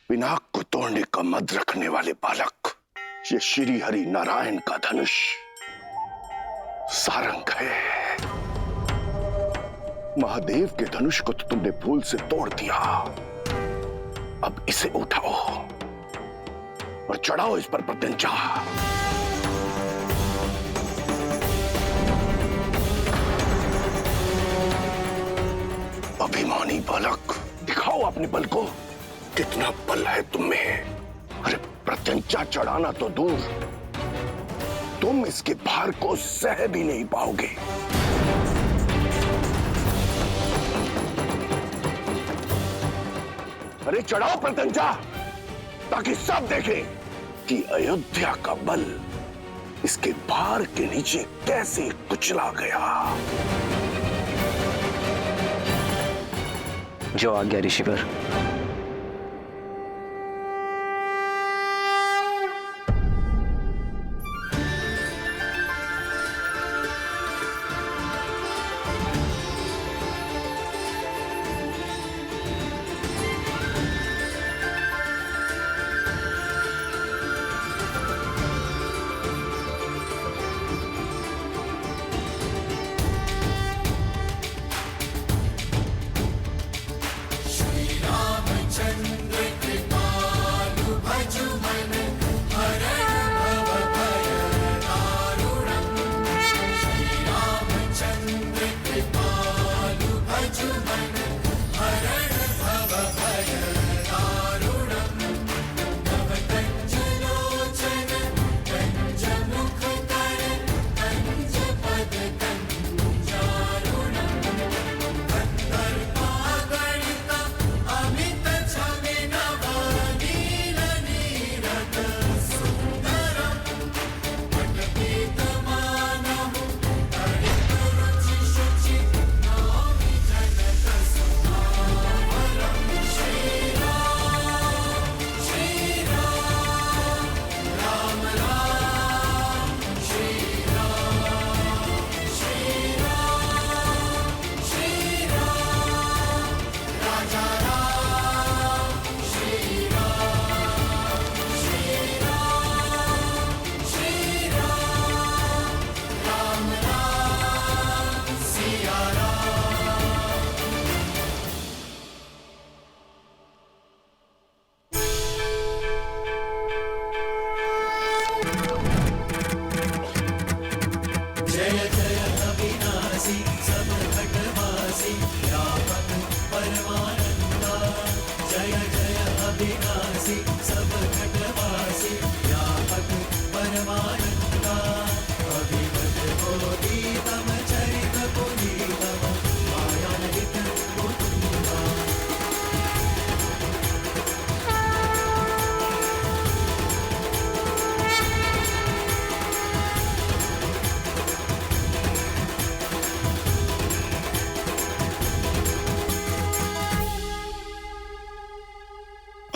पिनाक को तोड़ने का मद रखने वाले बालक, ये श्री हरि नारायण का धनुष सारंग है। महादेव के धनुष को तो तुमने भूल से तोड़ दिया। अब इसे उठाओ और चढ़ाओ इस पर प्रत्यंचा। अभिमानी बालक, दिखाओ अपने बल को, कितना बल है तुम में। अरे प्रत्यंचा चढ़ाना तो दूर, तुम इसके भार को सह भी नहीं पाओगे। अरे चढ़ाओ प्रत्यंचा, ताकि सब देखें कि अयोध्या का बल इसके भार के नीचे कैसे कुचला गया। जो आज्ञा ऋषिवर।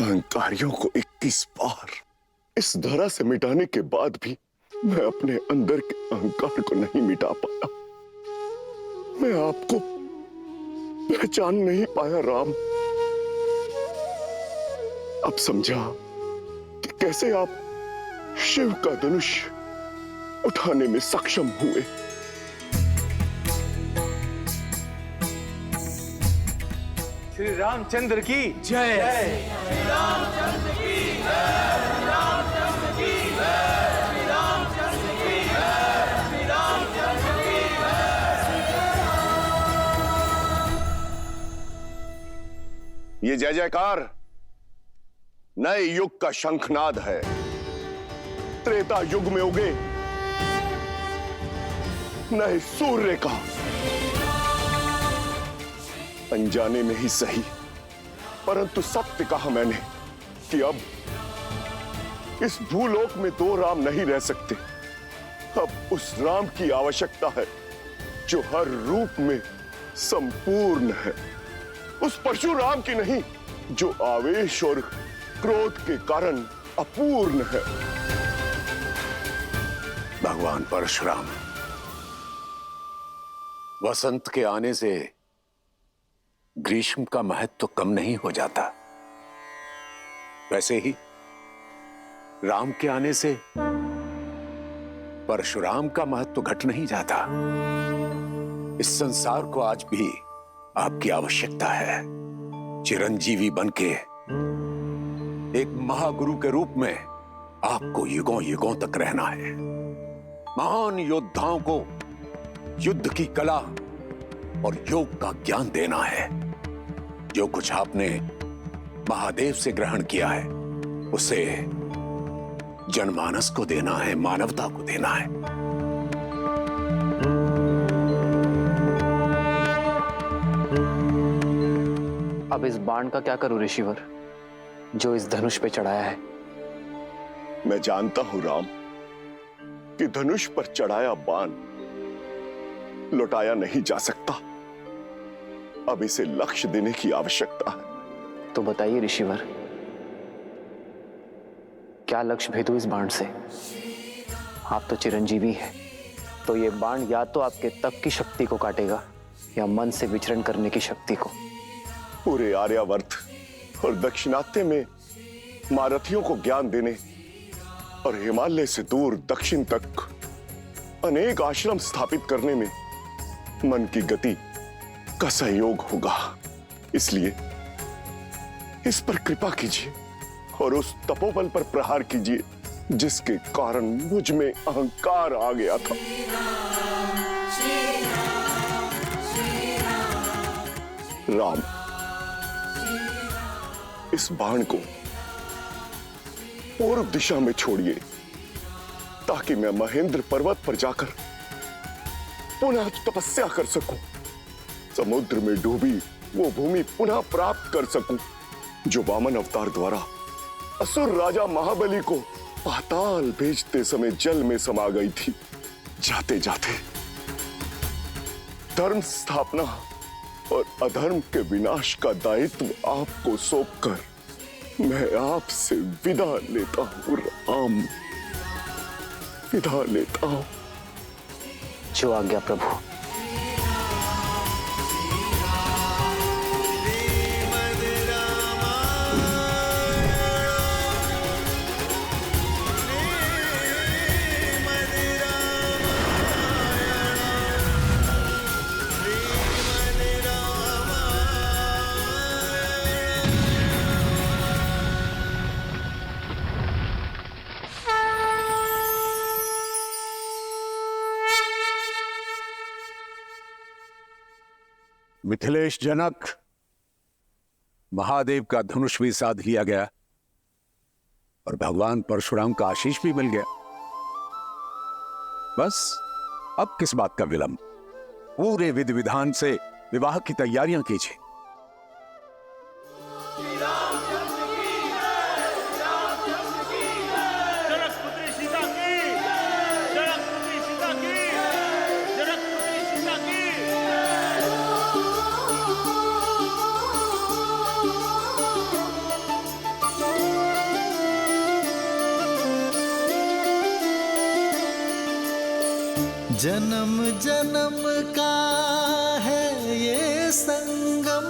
अहंकारियों को 21 बार इस धरा से मिटाने के बाद भी मैं अपने अंदर के अहंकार को नहीं मिटा पाया। मैं आपको पहचान नहीं पाया राम। अब समझा कि कैसे आप शिव का धनुष उठाने में सक्षम हुए। श्री रामचंद्र की जय। श्री रामचंद्र की जय। श्री रामचंद्र की जय। श्री रामचंद्र की जय। श्री रामचंद्र की जय। ये जय जयकार नए युग का शंखनाद है। त्रेता युग में उगे नए सूर्य का। अनजाने में ही सही, परंतु सत्य कहा मैंने कि अब इस भूलोक में दो राम नहीं रह सकते। अब उस राम की आवश्यकता है जो हर रूप में संपूर्ण है। उस परशुराम की नहीं जो आवेश और क्रोध के कारण अपूर्ण है। भगवान परशुराम, वसंत के आने से ग्रीष्म का महत्व तो कम नहीं हो जाता। वैसे ही राम के आने से परशुराम का महत्व घट नहीं जाता। इस संसार को आज भी आपकी आवश्यकता है। चिरंजीवी बनके एक महागुरु के रूप में आपको युगों युगों तक रहना है। महान योद्धाओं को युद्ध की कला और योग का ज्ञान देना है। जो कुछ आपने महादेव से ग्रहण किया है उसे जनमानस को देना है, मानवता को देना है। अब इस बाण का क्या करूं ऋषिवर, जो इस धनुष पे चढ़ाया है? मैं जानता हूं राम कि धनुष पर चढ़ाया बाण लौटाया नहीं जा सकता। अब इसे लक्ष्य देने की आवश्यकता है। तो बताइए ऋषिवर, क्या लक्ष्य भेदूं इस बाण से? आप तो चिरंजीवी हैं, तो ये बाण या तो आपके तप की शक्ति को काटेगा या मन से विचरण करने की शक्ति को। पूरे आर्यावर्त और दक्षिणात्य में महारथियों को ज्ञान देने और हिमालय से दूर दक्षिण तक अनेक आश्रम स्थापित करने में मन की गति का सहयोग होगा। इसलिए इस पर कृपा कीजिए और उस तपोबल पर प्रहार कीजिए जिसके कारण मुझ में अहंकार आ गया था। राम, इस बाण को पूर्व दिशा में छोड़िए ताकि मैं महेंद्र पर्वत पर जाकर पुनः तपस्या कर सकूं, समुद्र में डूबी वो भूमि पुनः प्राप्त कर सकूं जो वामन अवतार द्वारा असुर राजा महाबली को पाताल भेजते समय जल में समा गई थी। जाते जाते धर्म स्थापना और अधर्म के विनाश का दायित्व आपको सौंपकर मैं आपसे विदा लेता हूं राम, विदा लेता हूं। जो आज्ञा प्रभु। मिथिलेश जनक, महादेव का धनुष भी साध लिया गया और भगवान परशुराम का आशीष भी मिल गया। बस अब किस बात का विलंब? पूरे विधि विधान से विवाह की तैयारियां कीजिए। जन्म जन्म का है ये संगम,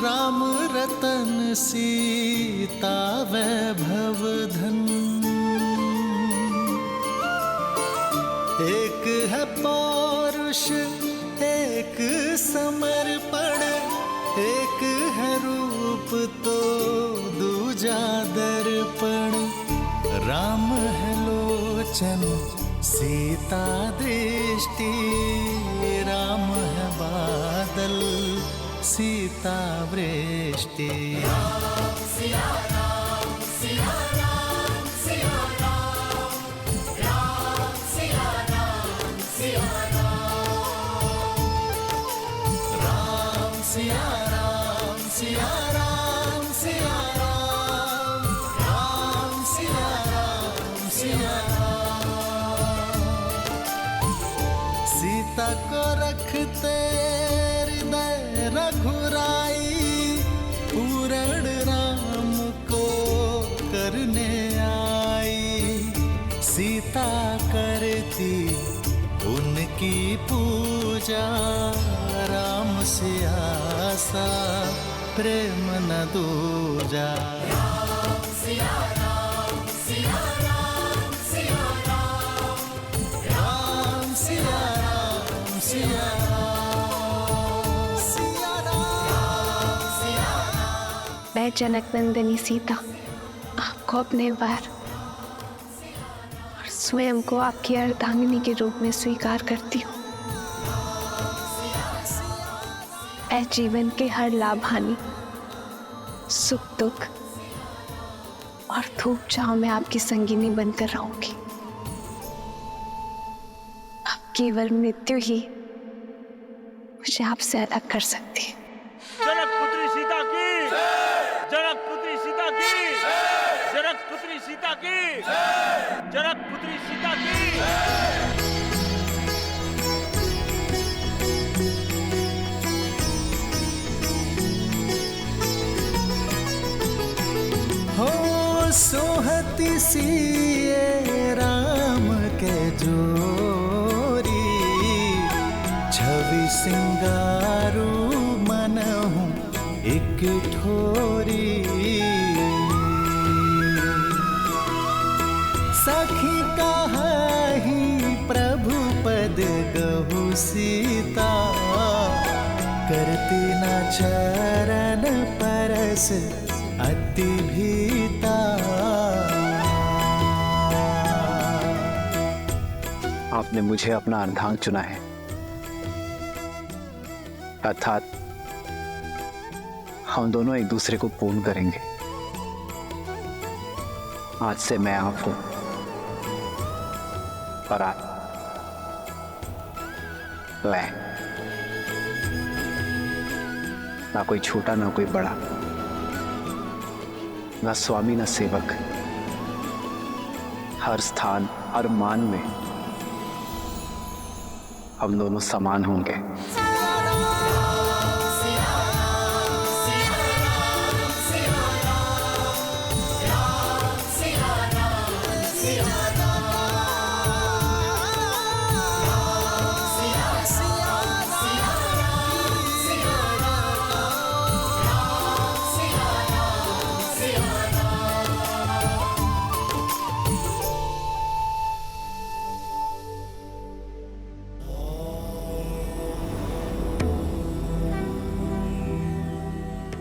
राम रतन सीता वैभव धन। एक है पौरुष एक समर्पण, एक है रूप तो दूजा दर्पण। राम है लोचन सीता दृष्टि, राम है बादल सीता वृष्टि। राम सिया राम सिया राम सिया राम, राम सिया राम सिया राम, राम सिया राम सिया राम सिया राम, राम सिया राम सिया राम। सीता को रखते हृदय रघुराई, पूरण राम को करने आई। सीता करती उनकी पूजा, राम से आसा प्रेम न दूजा। राम सिया राम सिया राम सिया राम। मैं जनक नंदिनी सीता आपको अपने बार और स्वयं को आपकी अर्धांगिनी के रूप में स्वीकार करती हूँ। मैं जीवन के हर लाभ हानि, सुख दुख और धूप छांव में आपकी संगिनी बनकर रहूंगी। अब केवल मृत्यु ही मुझे आपसे अलग कर सकती है। जनक पुत्री सीता की, जनक पुत्री सीता की, जनक पुत्री सीता की, जनक पुत्री सीता की। हो सोहती सिए राम के जोरी, छवि सिंगारू मनहु एक ठोरी। सखी कहाही प्रभु पद गहु सीता, करती न चरण परस अति भीता। आपने मुझे अपना अर्धांग चुना है, अर्थात हम दोनों एक दूसरे को पूर्ण करेंगे। आज से मैं आप हूं और आप मैं, ना कोई छोटा ना कोई बड़ा, ना स्वामी ना सेवक। हर स्थान हर मान में हम दोनों समान होंगे।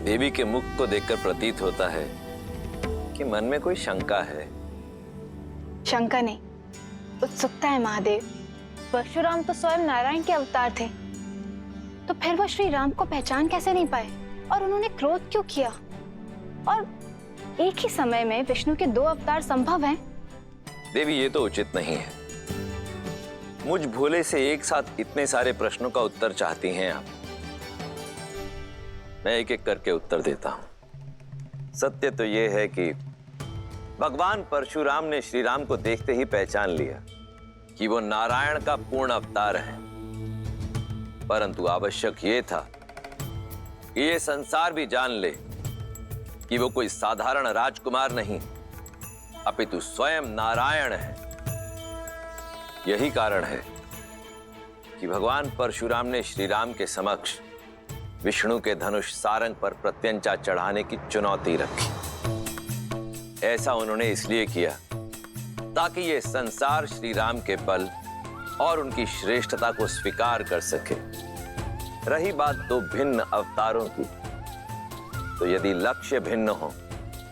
देवी के मुख को देखकर प्रतीत होता है कि मन में कोई शंका है। शंका नहीं, उत्सुकता है महादेव। परशुराम तो स्वयं नारायण के अवतार थे, तो फिर वो श्री राम को पहचान कैसे नहीं पाए और उन्होंने क्रोध क्यों किया? और एक ही समय में विष्णु के दो अवतार संभव हैं? देवी ये तो उचित नहीं है। मुझ भोले से एक साथ इतने सारे प्रश्नों का उत्तर चाहती हैं आप। मैं एक एक करके उत्तर देता हूं। सत्य तो यह है कि भगवान परशुराम ने श्री राम को देखते ही पहचान लिया कि वो नारायण का पूर्ण अवतार है, परंतु आवश्यक ये था कि ये संसार भी जान ले कि वो कोई साधारण राजकुमार नहीं, अपितु स्वयं नारायण है। यही कारण है कि भगवान परशुराम ने श्री राम के समक्ष विष्णु के धनुष सारंग पर प्रत्यंचा चढ़ाने की चुनौती रखी। ऐसा उन्होंने इसलिए किया ताकि ये संसार श्री राम के बल और उनकी श्रेष्ठता को स्वीकार कर सके। रही बात दो भिन्न अवतारों की, तो यदि लक्ष्य भिन्न हो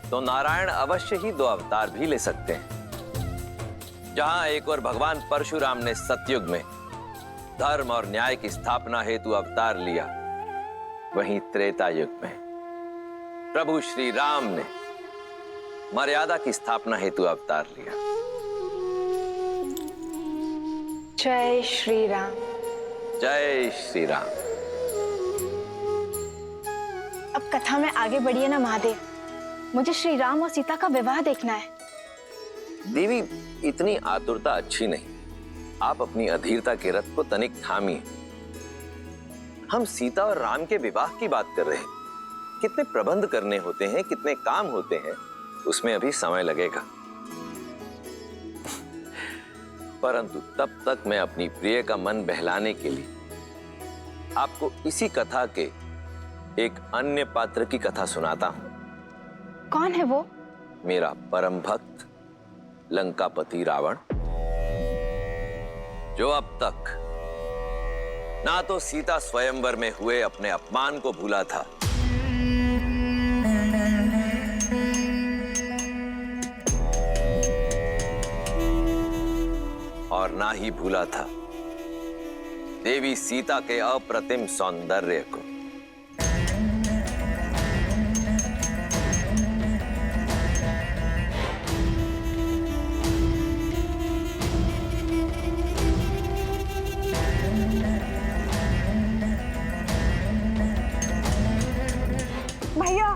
तो नारायण अवश्य ही दो अवतार भी ले सकते हैं। जहां एक और भगवान परशुराम ने सतयुग में धर्म और न्याय की स्थापना हेतु अवतार लिया, वहीं त्रेता युग में प्रभु श्री राम ने मर्यादा की स्थापना हेतु अवतार लिया। जय श्री राम। जय श्री राम। अब कथा में आगे बढ़िए ना महादेव, मुझे श्री राम और सीता का विवाह देखना है। देवी इतनी आतुरता अच्छी नहीं। आप अपनी अधीरता के रथ को तनिक थामिए। हम सीता और राम के विवाह की बात कर रहे हैं। कितने प्रबंध करने होते हैं, कितने काम होते हैं, उसमें अभी समय लगेगा। परंतु तब तक मैं अपनी प्रिय का मन बहलाने के लिए आपको इसी कथा के एक अन्य पात्र की कथा सुनाता हूं। कौन है वो? मेरा परम भक्त लंकापति रावण, जो अब तक ना तो सीता स्वयंवर में हुए अपने अपमान को भूला था, और ना ही भूला था देवी सीता के अप्रतिम सौंदर्य को। भैया,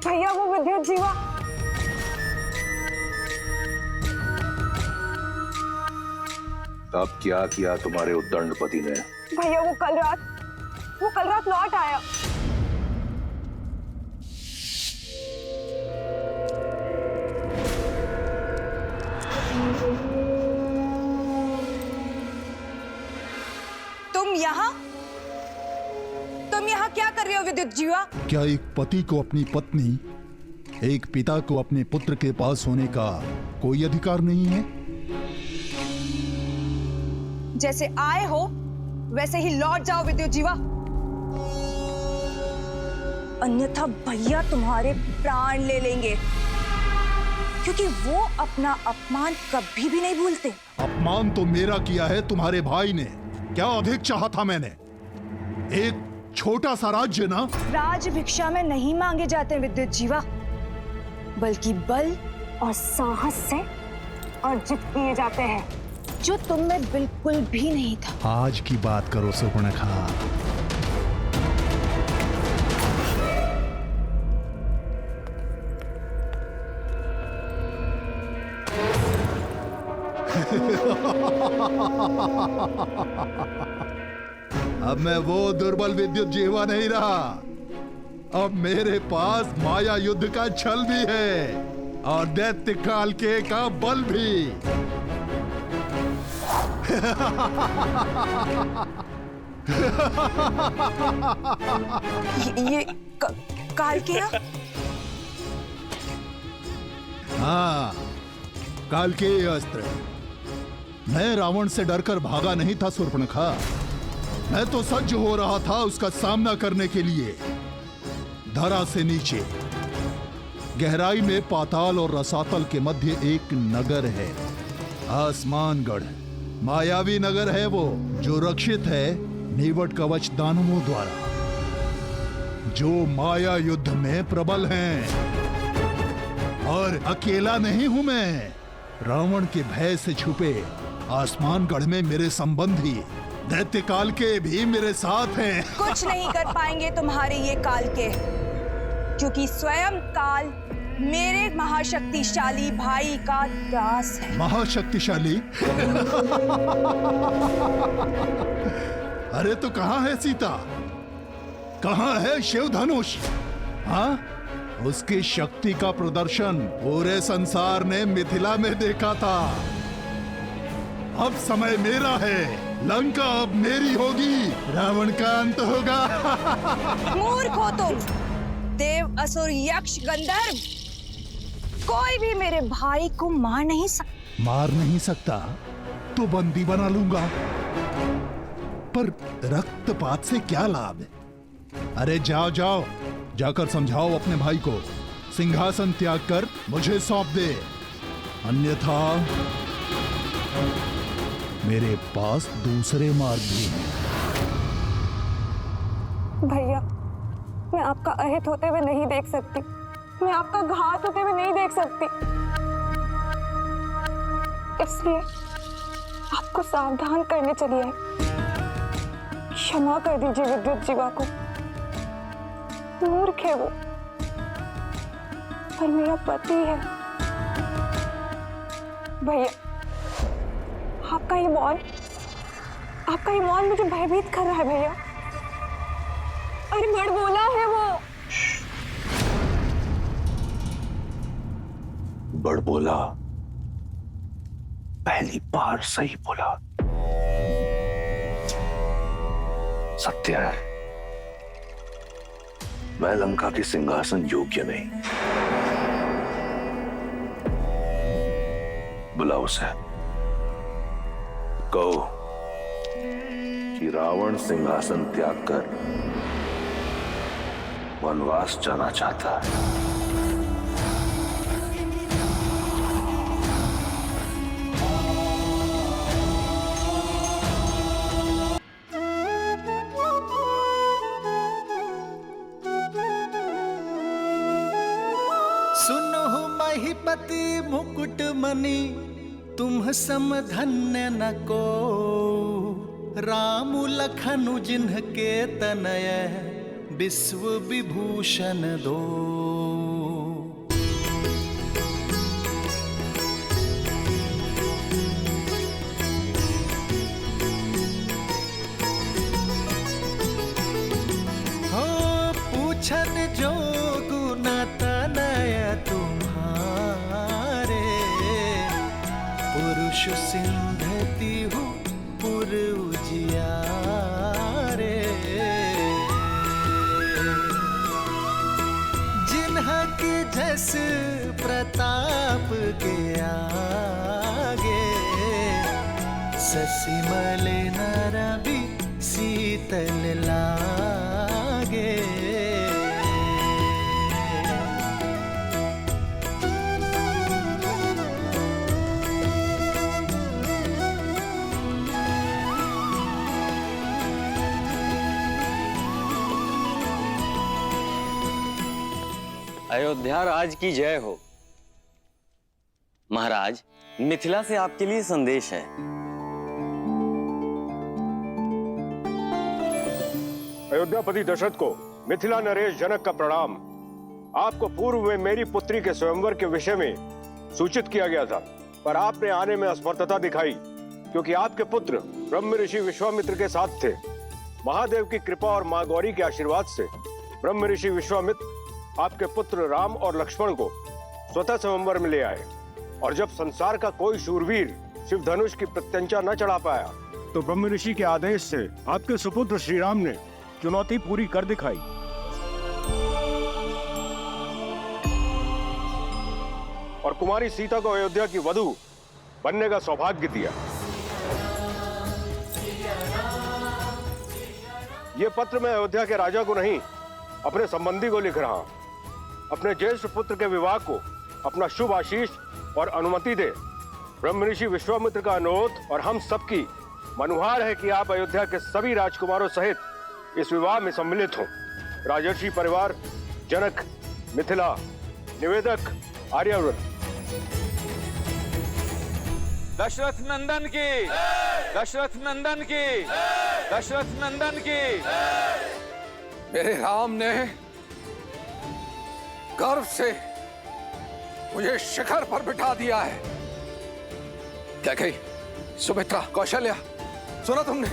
भैया वो विद्युत जीवा। तब क्या किया तुम्हारे उद्दंडपति ने? भैया वो कल रात लौट आया। तुम यहाँ क्या कर रहे हो विद्युत जीवा? क्या एक पति को अपनी पत्नी, एक पिता को अपने पुत्र के पास होने का कोई अधिकार नहीं है? जैसे आए हो वैसे ही लौट जाओ विद्युत जीवा, अन्यथा भैया तुम्हारे प्राण ले लेंगे, क्योंकि वो अपना अपमान कभी भी नहीं भूलते। अपमान तो मेरा किया है तुम्हारे भाई ने। क्या अधिक चाहा था मैंने? एक छोटा सा राज्य ना। राज भिक्षा में नहीं मांगे जाते विद्युत जीवा, बल्कि बल और साहस से अर्जित किए जाते हैं, जो तुम में बिल्कुल भी नहीं था। आज की बात करो सुपर्णखा। अब मैं वो दुर्बल विद्युत जीवा नहीं रहा। अब मेरे पास माया युद्ध का छल भी है और दैत्य काल के का बल भी। ये काल के? हाँ, काल के अस्त्र। मैं रावण से डरकर भागा नहीं था शूर्पणखा। मैं तो सज्ज हो रहा था उसका सामना करने के लिए। धरा से नीचे गहराई में पाताल और रसातल के मध्य एक नगर है, आसमानगढ़। मायावी नगर है वो, जो रक्षित है नीवट कवच दानवों द्वारा, जो माया युद्ध में प्रबल हैं। और अकेला नहीं हूं मैं। रावण के भय से छुपे आसमानगढ़ में मेरे संबंधी दैत्य काल के भी मेरे साथ हैं। कुछ नहीं कर पाएंगे तुम्हारे ये काल के, क्योंकि स्वयं काल मेरे महाशक्तिशाली भाई का दास है। महाशक्तिशाली? अरे तो कहां है सीता? कहां है शिव धनुष? हाँ, उसकी शक्ति का प्रदर्शन पूरे संसार ने मिथिला में देखा था। अब समय मेरा है। लंका अब मेरी होगी, रावण का अंत होगा। मूर्ख हो तुम। देव, असुर, यक्ष, गंधर्व, कोई भी मेरे भाई को मार नहीं सकता। मार नहीं सकता तो बंदी बना लूंगा, पर रक्तपात से क्या लाभ है? अरे जाओ जाओ, जाकर समझाओ अपने भाई को सिंहासन त्याग कर मुझे सौंप दे, अन्यथा मेरे पास दूसरे मार्ग भी हैं। भैया, मैं आपका अहित होते हुए नहीं देख सकती। मैं आपका घात होते हुए नहीं देख सकती। इसलिए आपको सावधान करने चली आई। क्षमा कर दीजिए विद्युत जीवा को। मूर्ख है वो, पर मेरा पति है। भैया, आपका ये मौन मुझे भयभीत कर रहा है भैया। अरे बड़बोला है वो। बड़बोला? पहली बार सही बोला। सत्य है, मैं लंका के सिंहासन योग्य नहीं। बुलाओ उसे, कहो कि रावण सिंहासन त्याग कर वनवास जाना चाहता है। सुनो महिपति मुकुट मणि तुम सम धन्य न को, राम लखनु जिन्हके तनय विश्व विभूषण दो। हो पूछन जोगु न तनय तुम्हारे, पुरुष सिंधति हूँ पुर उजियारे। जिन्हके जस प्रताप के आगे, ससिमल नरबी शीतल लागे। अयोध्या राज की जय हो। महाराज, मिथिला से आपके लिए संदेश है। अयोध्यापति दशरथ को मिथिला नरेश जनक का प्रणाम। आपको पूर्व में मेरी पुत्री के स्वयंवर के विषय में सूचित किया गया था, पर आपने आने में असमर्थता दिखाई, क्योंकि आपके पुत्र ब्रह्म ऋषि विश्वामित्र के साथ थे। महादेव की कृपा और मां गौरी के आशीर्वाद से ब्रह्म ऋषि विश्वामित्र आपके पुत्र राम और लक्ष्मण को स्वतः स्वयंवर में ले आए, और जब संसार का कोई शूरवीर शिव धनुष की प्रत्यंचा न चढ़ा पाया, तो ब्रह्म ऋषि के आदेश से आपके सुपुत्र श्री राम ने चुनौती पूरी कर दिखाई। और कुमारी सीता को अयोध्या की वधू बनने का सौभाग्य दिया। यह पत्र मैं अयोध्या के राजा को नहीं, अपने संबंधी को लिख रहा हूं। अपने ज्येष्ठ पुत्र के विवाह को अपना शुभ आशीष और अनुमति दे। ब्रह्म ऋषि विश्वामित्र का अनुरोध और हम सबकी मनुहार है कि आप अयोध्या के सभी राजकुमारों सहित इस विवाह में सम्मिलित हों। राजर्षि परिवार, जनक, मिथिला, निवेदक, आर्यावर्त। दशरथ नंदन की, दशरथ नंदन की, दशरथ नंदन की। मेरे राम ने गर्व से मुझे शिखर पर बिठा दिया है। क्या कही सुमित्रा, कौशल्या, सुना तुमने?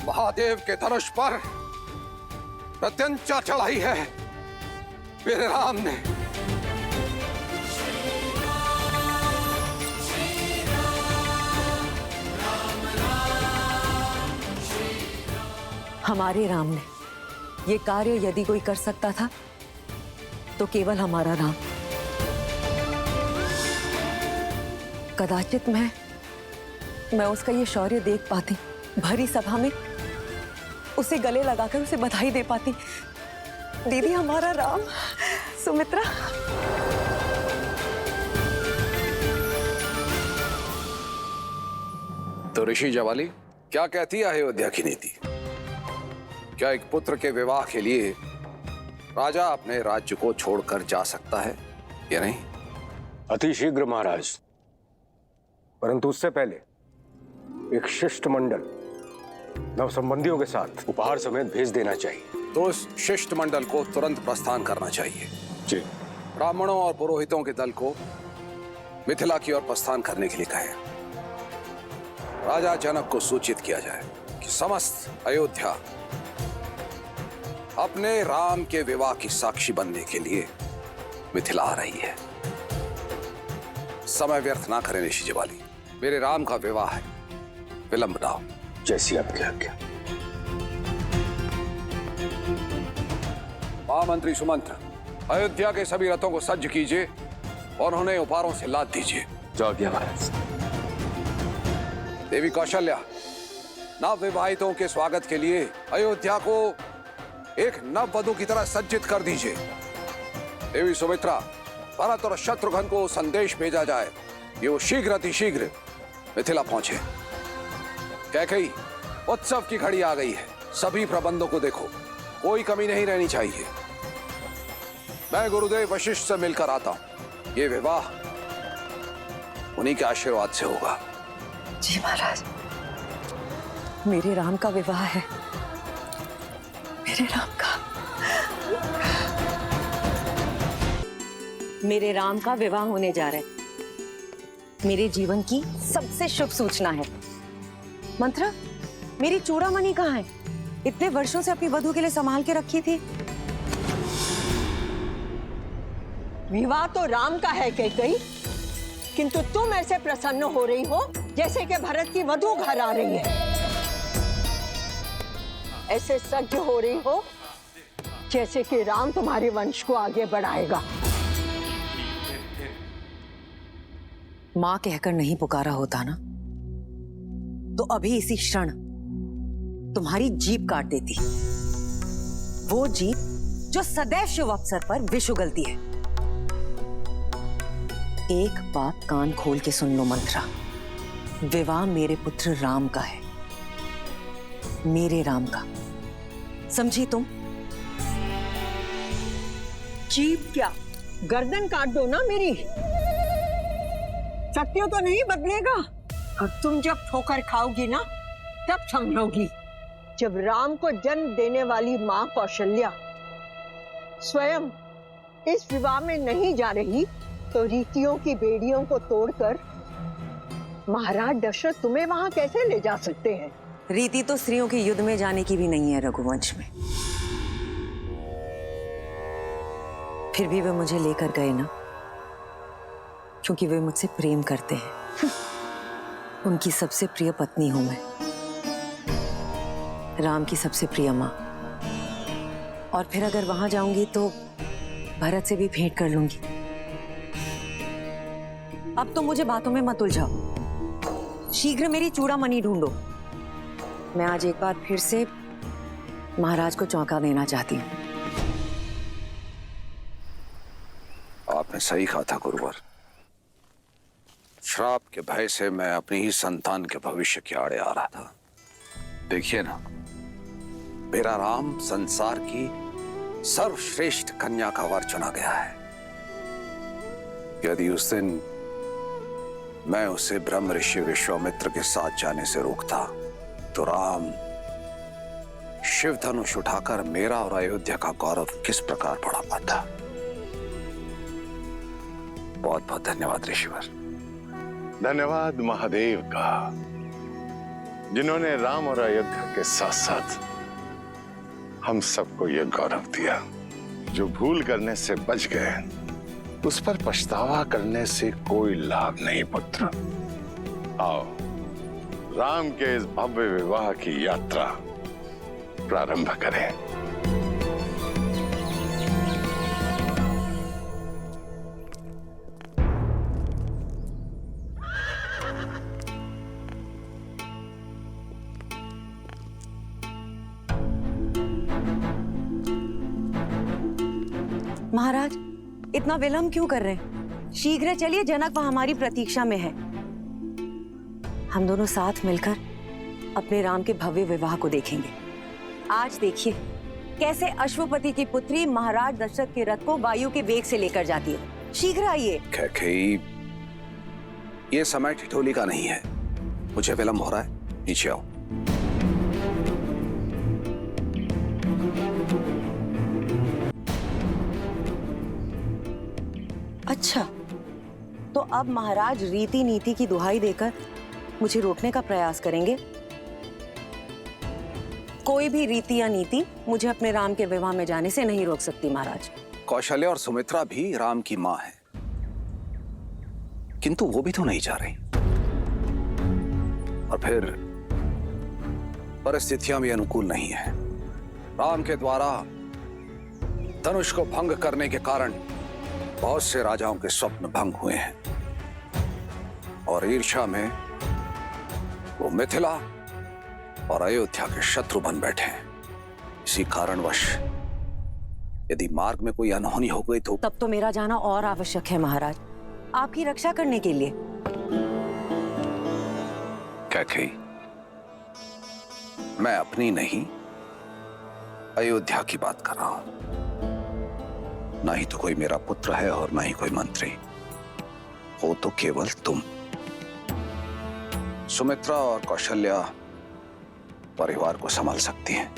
महादेव के धनुष पर प्रत्यंचा चढ़ाई है मेरे राम ने। हमारे राम ने ये कार्य यदि कोई कर सकता था तो केवल हमारा राम। कदाचित मैं उसका ये शौर्य देख पाती, भरी सभा में उसे गले लगाकर उसे बधाई दे पाती। दीदी, हमारा राम। सुमित्रा, तो ऋषि जवाली, क्या कहती है अयोध्या की नीति? क्या एक पुत्र के विवाह के लिए राजा अपने राज्य को छोड़कर जा सकता है या नहीं? अति शीघ्र महाराज, परंतु उससे पहले एक शिष्टमंडल नव संबंधियों के साथ उपहार समेत भेज देना चाहिए। तो उस शिष्टमंडल को तुरंत प्रस्थान करना चाहिए। जी। ब्राह्मणों और पुरोहितों के दल को मिथिला की ओर प्रस्थान करने के लिए कहें। राजा जनक को सूचित किया जाए कि समस्त अयोध्या अपने राम के विवाह की साक्षी बनने के लिए मिथिला आ रही है। समय व्यर्थ ना करें ऋषि जवाली, मेरे राम का विवाह है, विलंब ना हो। जैसी आपकी आज्ञा। महामंत्री सुमंत्र, अयोध्या के सभी रथों को सज्ज कीजिए और उन्हें उपहारों से लाद दीजिए। जो गया महाराज। देवी कौशल्या, नव विवाहितों के स्वागत के लिए अयोध्या को एक नव वधु की तरह सज्जित कर दीजिए। देवी सुमित्रा, भरत और शत्रुघ्न को संदेश भेजा जाए कि वो शीघ्र अतिशीघ्र मिथिला पहुंचे। कैकेयी, उत्सव की घड़ी आ गई है। सभी प्रबंधों को देखो, कोई कमी नहीं रहनी चाहिए। मैं गुरुदेव वशिष्ठ से मिलकर आता हूं। ये विवाह उन्हीं के आशीर्वाद से होगा। जी महाराज, मेरे राम का विवाह है, मेरे राम का। मेरे राम का विवाह होने जा रहा है। मेरे जीवन की सबसे शुभ सूचना है। मंत्रा, मेरी चूड़ामणि कहाँ है? इतने वर्षों से अपनी वधु के लिए संभाल के रखी थी। विवाह तो राम का है कैकेयी, किंतु तुम ऐसे प्रसन्न हो रही हो जैसे कि भरत की वधु घर आ रही है। ऐसे सज्ज हो रही हो जैसे कि राम तुम्हारे वंश को आगे बढ़ाएगा। मां कहकर नहीं पुकारा होता ना, तो अभी इसी क्षण तुम्हारी जीभ काट देती। वो जीभ जो सदैव शुभ अवसर पर विष उगलती है। एक बात कान खोल के सुन लो मंत्रा, विवाह मेरे पुत्र राम का है, मेरे राम का। समझी तुम? जीभ क्या, गर्दन काट दो ना मेरी। सत्य तो नहीं बदलेगा, और तुम जब ठोकर खाओगी ना तब समझोगी। जब राम को जन्म देने वाली मां कौशल्या स्वयं इस विवाह में नहीं जा रही, तो रीतियों की बेड़ियों को तोड़कर महाराज दशरथ तुम्हें वहां कैसे ले जा सकते हैं? रीति तो स्त्रियों के युद्ध में जाने की भी नहीं है रघुवंश में। फिर भी वे मुझे लेकर गए ना, क्योंकि वे मुझसे प्रेम करते हैं। उनकी सबसे प्रिय पत्नी हूं मैं, राम की सबसे प्रिय मां। और फिर अगर वहां जाऊंगी तो भरत से भी भेंट कर लूंगी। अब तो मुझे बातों में मत उलझाओ, शीघ्र मेरी चूड़ामणि ढूंढो। मैं आज एक बार फिर से महाराज को चौंका देना चाहती हूँ। आपने सही कहा था गुरुवर। श्राप के भय से मैं अपनी ही संतान के भविष्य के आड़े आ रहा था। देखिए ना, मेरा राम संसार की सर्वश्रेष्ठ कन्या का वर चुना गया है। यदि उस दिन मैं उसे ब्रह्म ऋषि विश्वामित्र के साथ जाने से रोकता, तो राम शिव धनुष उठाकर मेरा और अयोध्या का गौरव किस प्रकार बढ़ा पाता। बहुत बहुत धन्यवाद ऋषिवर। धन्यवाद महादेव का, जिन्होंने राम और अयोध्या के साथ साथ हम सबको यह गौरव दिया। जो भूल करने से बच गए, उस पर पछतावा करने से कोई लाभ नहीं पुत्र। आओ, राम के इस भव्य विवाह की यात्रा प्रारंभ करें। महाराज, इतना विलंब क्यों कर रहे हैं? शीघ्र चलिए, जनक वहां हमारी प्रतीक्षा में है। हम दोनों साथ मिलकर अपने राम के भव्य विवाह को देखेंगे। आज देखिए कैसे अश्वपति की पुत्री महाराज दशरथ के रथ को वायु के वेग से लेकर जाती है। शीघ्र आइए। कैकेयी, ये समय ठिठोली का नहीं है। मुझे विलंब हो रहा है, नीचे आओ। अच्छा, तो अब महाराज रीति नीति की दुहाई देकर मुझे रोकने का प्रयास करेंगे। कोई भी रीति या नीति मुझे अपने राम के विवाह में जाने से नहीं रोक सकती महाराज। कौशल्या और सुमित्रा भी राम की मां है, किंतु वो भी तो नहीं जा रही। और फिर परिस्थितियां भी अनुकूल नहीं है। राम के द्वारा धनुष को भंग करने के कारण बहुत से राजाओं के स्वप्न भंग हुए हैं और ईर्ष्या में वो मिथिला और अयोध्या के शत्रु बन बैठे हैं। इसी कारणवश यदि मार्ग में कोई अनहोनी हो गई तो तब तो मेरा जाना और आवश्यक है महाराज, आपकी रक्षा करने के लिए। कैकेयी, मैं अपनी नहीं अयोध्या की बात कर रहा हूं। ना ही तो कोई मेरा पुत्र है और ना ही कोई मंत्री, हो तो केवल तुम। सुमित्रा और कौशल्या परिवार को संभाल सकती हैं,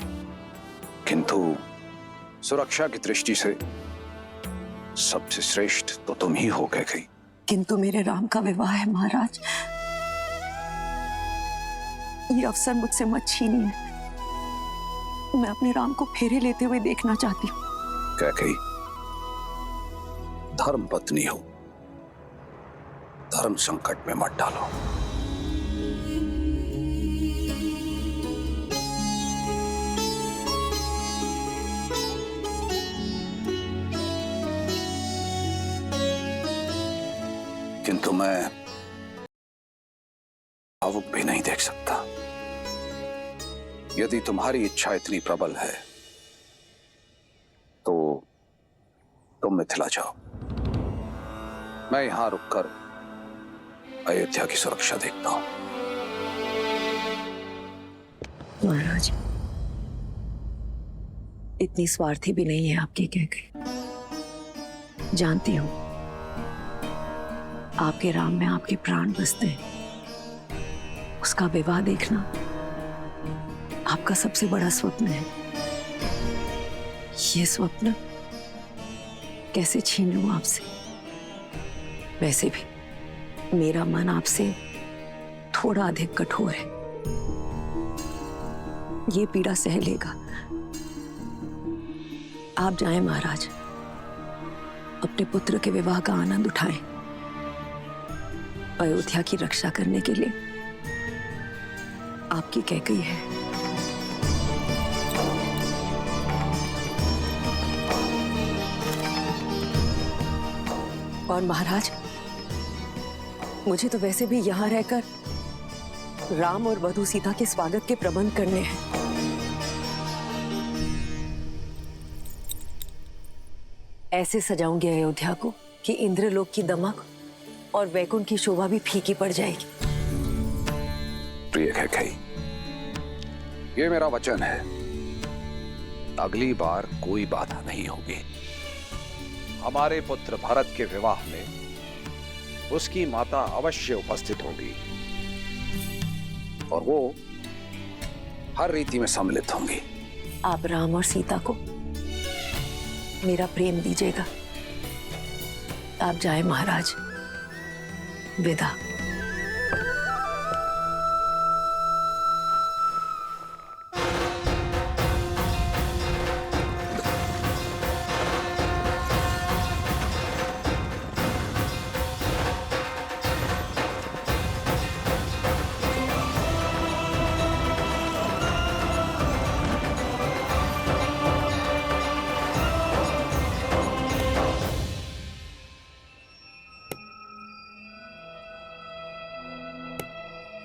किंतु सुरक्षा की दृष्टि से सबसे श्रेष्ठ तो तुम ही हो कैकेयी। किंतु मेरे राम का विवाह है महाराज, ये अवसर मुझसे मत छीनिए। मैं अपने राम को फेरे लेते हुए देखना चाहती हूँ। कैकेयी, धर्म पत्नी हो, धर्म संकट में मत डालो। किंतु मैं भावुक भी नहीं देख सकता। यदि तुम्हारी इच्छा इतनी प्रबल है तो तुम मिथिला जाओ, मैं यहां रुककर अयोध्या की सुरक्षा देखता हूं। महाराज, इतनी स्वार्थी भी नहीं है आपकी कैकेयी। जानती हूं आपके राम में आपके प्राण बसते हैं। उसका विवाह देखना आपका सबसे बड़ा स्वप्न है। ये स्वप्न कैसे छीन लूं आपसे? वैसे भी मेरा मन आपसे थोड़ा अधिक कठोर है, ये पीड़ा सह लेगा। आप जाएं महाराज, अपने पुत्र के विवाह का आनंद उठाएं। अयोध्या की रक्षा करने के लिए आपकी कैकेयी है। और महाराज, मुझे तो वैसे भी यहां रहकर राम और वधू सीता के स्वागत के प्रबंध करने हैं। ऐसे सजाऊंगी अयोध्या को कि इंद्रलोक की दमक और वैकुंठ की शोभा भी फीकी पड़ जाएगी। प्रिय कैकेयी, ये मेरा वचन है, अगली बार कोई बाधा नहीं होगी। हमारे पुत्र भरत के विवाह में उसकी माता अवश्य उपस्थित होगी और वो हर रीति में सम्मिलित होंगी। आप राम और सीता को मेरा प्रेम दीजिएगा। आप जाए महाराज, विदा।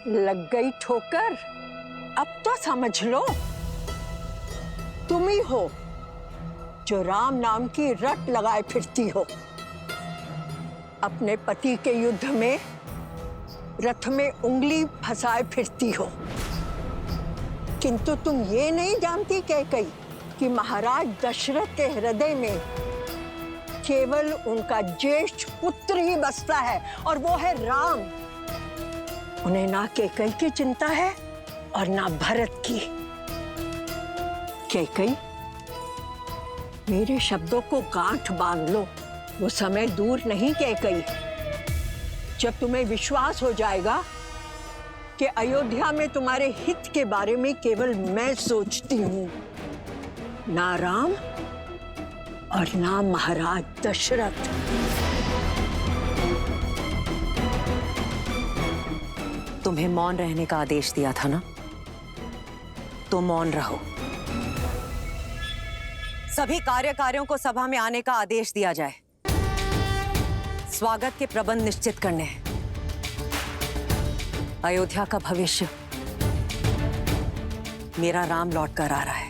लग गई ठोकर? अब तो समझ लो, तुम ही हो जो राम नाम की रट लगाए फिरती हो। अपने पति के युद्ध में रथ में उंगली फंसाए फिरती हो, किंतु तुम ये नहीं जानती कैकेयी कि महाराज दशरथ के हृदय में केवल उनका ज्येष्ठ पुत्र ही बसता है और वो है राम। उन्हें ना कैकेयी की चिंता है और ना भरत की। कैकेयी, मेरे शब्दों को गांठ बांध लो, वो समय दूर नहीं कैकेयी जब तुम्हें विश्वास हो जाएगा कि अयोध्या में तुम्हारे हित के बारे में केवल मैं सोचती हूं, ना राम और ना महाराज दशरथ। तुम्हें मौन रहने का आदेश दिया था ना, तो मौन रहो। सभी कार्यकारियों को सभा में आने का आदेश दिया जाए। स्वागत के प्रबंध निश्चित करने हैं। अयोध्या का भविष्य मेरा राम लौट कर आ रहा है।